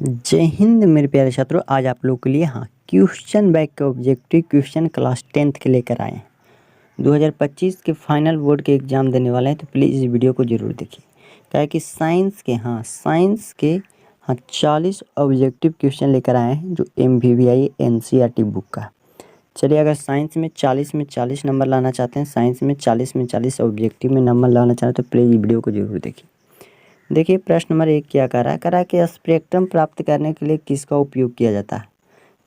जय हिंद मेरे प्यारे छात्रों, आज आप लोगों के लिए क्वेश्चन बैंक के ऑब्जेक्टिव क्वेश्चन क्लास 10th के लेकर आए हैं। 2025 के फाइनल बोर्ड के एग्ज़ाम देने वाले हैं, तो प्लीज़ इस वीडियो को ज़रूर देखिए। क्या है कि साइंस के 40 ऑब्जेक्टिव क्वेश्चन लेकर आए हैं, जो MVVI NCERT बुक का। चलिए, अगर साइंस में 40 नंबर लाना चाहते हैं, साइंस में 40 ऑब्जेक्टिव में नंबर लाना चाहते हैं, तो प्लीज़ वीडियो को ज़रूर देखिए। देखिए, प्रश्न नंबर 1 क्या कह रहा है कि स्पेक्ट्रम प्राप्त करने के लिए किसका उपयोग किया जाता है?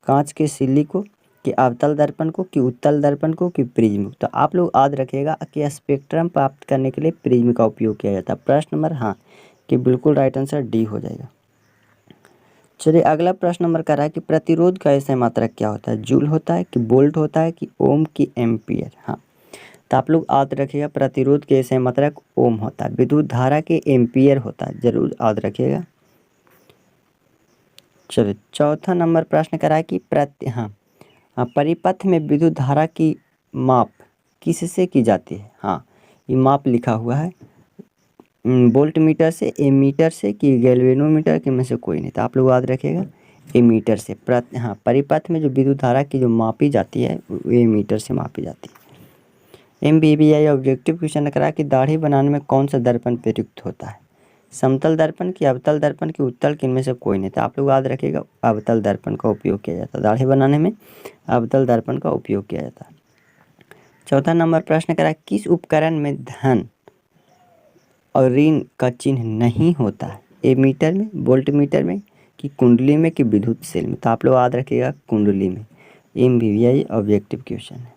कांच के सिल्ली को, कि अवतल दर्पण को, कि उत्तल दर्पण को, कि प्रिज्म को। तो आप लोग याद रखिएगा कि स्पेक्ट्रम प्राप्त करने के लिए प्रिज्म का उपयोग किया जाता है। प्रश्न नंबर कि बिल्कुल राइट आंसर डी हो जाएगा। चलिए, अगला प्रश्न नंबर कह रहा है कि प्रतिरोध का ऐसा मात्रक क्या होता है? जूल होता है, कि वोल्ट होता है, कि ओम, की एम्पियर। तो आप लोग याद रखिएगा, प्रतिरोध के ऐसे मात्रक ओम होता है, विद्युत धारा के एम्पियर होता है, जरूर याद रखिएगा। चलिए, चौथा नंबर प्रश्न करा है कि परिपथ में विद्युत धारा की माप किससे की जाती है? ये माप लिखा हुआ है, वोल्ट मीटर से, एमीटर से, कि गैल्वेनोमीटर के में से कोई नहीं। तो आप लोग याद रखिएगा एमीटर से। परिपथ में जो विद्युत धारा की जो मापी जाती है वो एमीटर से मापी जाती है। MVVI ऑब्जेक्टिव क्वेश्चन करा कि दाढ़ी बनाने में कौन सा दर्पण प्रयुक्त होता है? समतल दर्पण, की अवतल दर्पण, की उत्तल, किनमें से कोई नहीं। तो आप लोग याद रखिएगा अवतल दर्पण का उपयोग किया जाता है। दाढ़ी बनाने में अवतल दर्पण का उपयोग किया जाता है। चौथा नंबर प्रश्न करा किस उपकरण में धन और ऋण का चिन्ह नहीं होता है? एमीटर में, वोल्ट मीटर में, कि कुंडली में, कि विद्युत सेल में। तो आप लोग याद रखिएगा कुंडली में। MVVI ऑब्जेक्टिव क्वेश्चन है।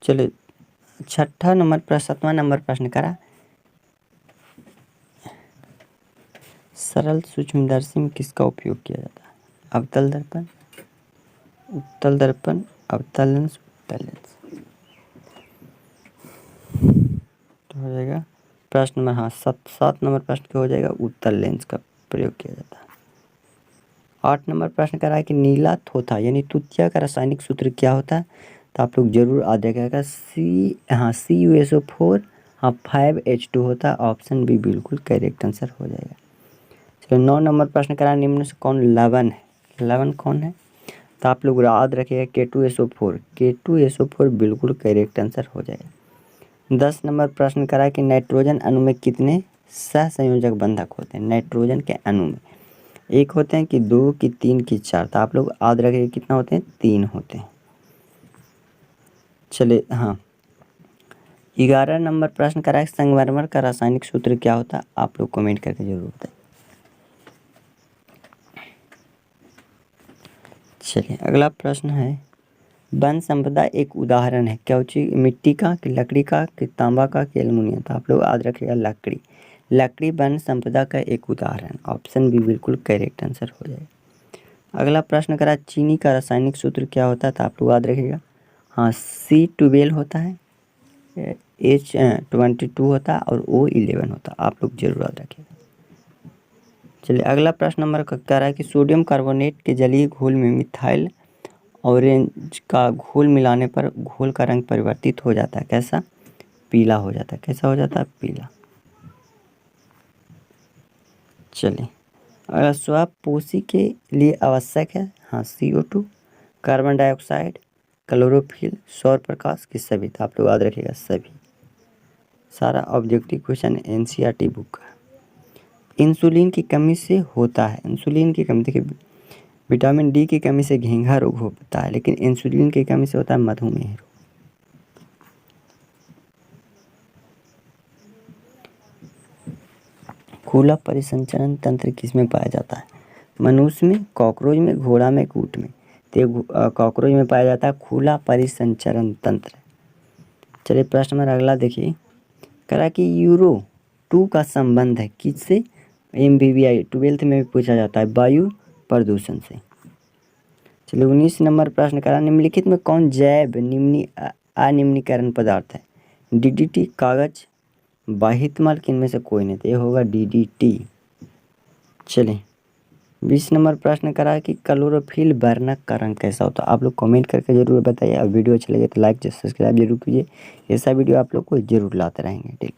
चलिए, सातवां नंबर प्रश्न करा सरल सूक्ष्मदर्शी में किसका उपयोग किया जाता है? अवतल दर्पण, उत्तल दर्पण, अवतल लेंस, उत्तल लेंस। तो हो जाएगा प्रश्न नंबर सात नंबर प्रश्न क्या हो जाएगा? उत्तल लेंस का प्रयोग किया जाता है। 8 नंबर प्रश्न करा है कि नीला थोथा यानी तुतिया का रासायनिक सूत्र क्या होता है? तो आप लोग जरूर याद रखिएगा CuSO4 5H2 होता है। ऑप्शन बी बिल्कुल करेक्ट आंसर हो जाएगा। चलो, 9 नंबर प्रश्न करा निम्न में से कौन लवण है? लवण कौन है? तो आप लोग याद रखिएगा K2SO4 बिल्कुल करेक्ट आंसर हो जाएगा। 10 नंबर प्रश्न करा कि नाइट्रोजन अणु में कितने सहसंयोजक बंधक होते हैं? नाइट्रोजन के अणु में 1 होते हैं, कि 2, कि 3, कि 4। तो आप लोग याद रखिएगा कितना होते हैं? 3 होते हैं। चलिए, 11 नंबर प्रश्न करा है संगमरमर का रासायनिक सूत्र क्या होता है? आप लोग कमेंट करके जरूर बताइए। चलिए, अगला प्रश्न है वन संपदा एक उदाहरण है क्या? मिट्टी का, कि लकड़ी का, कि तांबा का, कि एल्युमिनियम। तो आप लोग याद रखिएगा लकड़ी वन संपदा का एक उदाहरण। ऑप्शन बी बिल्कुल करेक्ट आंसर हो जाएगा। अगला प्रश्न करा चीनी का रासायनिक सूत्र क्या होता है? तो आप लोग याद रखिएगा C12 होता है, H22 होता है, और O11 होता है। आप लोग जरूर याद रखिएगा। चलिए, अगला प्रश्न नंबर कह रहा है कि सोडियम कार्बोनेट के जलीय घोल में मिथाइल ऑरेंज का घोल मिलाने पर घोल का रंग परिवर्तित हो जाता है। कैसा? पीला हो जाता है। कैसा हो जाता है? पीला। चलिए, अगर श्वासपोशी के लिए आवश्यक है CO2, कार्बन डाइऑक्साइड, क्लोरोफिल, सौर प्रकाश, की सभी। तो आप लोग याद रखिएगा सभी। सारा ऑब्जेक्टिव क्वेश्चन NCERT बुक का। इंसुलिन की कमी से होता है, इंसुलिन की कमी, देखिए विटामिन डी की कमी से घेंघा रोग होता है, लेकिन इंसुलिन की कमी से होता है मधुमेह रोग। खुला परिसंचरण तंत्र किसमें पाया जाता है? मनुष्य में, कॉकरोच में, घोड़ा में, ऊंट में। तो कॉकरोच में पाया जाता है खुला परिसंचरण तंत्र। चलिए, प्रश्न नंबर अगला देखिए, करा कि यूरो 2 का संबंध है किससे? MVVI 12th में भी पूछा जाता है, वायु प्रदूषण से। चलिए, 19 नंबर प्रश्न करा निम्नलिखित में कौन जैव अनिम्नीकरण पदार्थ है? DDT, कागज, बाहितमल, किनमें से कोई नहीं। तो ये होगा DDT। चलिए, 20 नंबर प्रश्न करा कि क्लोरोफिल वर्णक का रंग कैसा होता है? आप लोग कमेंट करके जरूर बताइए। और वीडियो अच्छा लगे तो लाइक सब्सक्राइब जरूर कीजिए। ऐसा वीडियो आप लोग को जरूर लाते रहेंगे। ठीक।